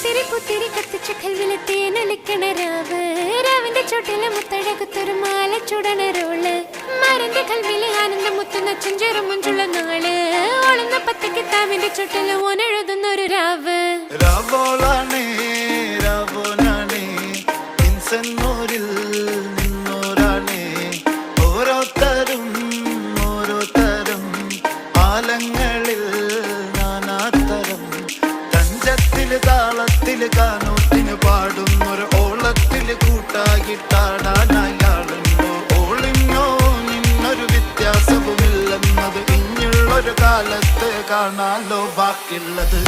തിരി പുത്തിരി കത്തിച്ച കൽവിലെ തേനൊലിക്കണ രാവ് രാവിന്റെ ചോട്ടിലെ മുത്തഴകത്തൊരു മാല ചുടണരോള് മാരന്റെ കൽവിലെ ആനന്ദം മുത്തുന്ന ചെഞ്ചേറും മുഞ്ചുള്ള നാള് ഓളുന്ന പത്ത് കിതാബിന്റെ ചുട്ടില് ഓനെഴുതുന്നൊരു രാവ് രാവോളാണേ രാവോനാണേ ഇൻസന്നൂരിൽ നിന്നോരാണേ ഓരോരുത്തരും ഓരോരുത്തരും ആലങ്ങളിൽ നാനാത്തരം തഞ്ചത്തില് താളത്തില് കാനൂട്ടിന് പാടുന്നൊരു ഓളത്തില് കൂട്ടാകിട്ടാടാനയാളുണ്ടോ ഓളിഞ്ഞോ നിന്നൊരു വ്യത്യാസവുമില്ലെന്നത് ഇനിയുള്ളൊരു കാലത്ത് കാണാലോ ബാക്കിയുള്ളത്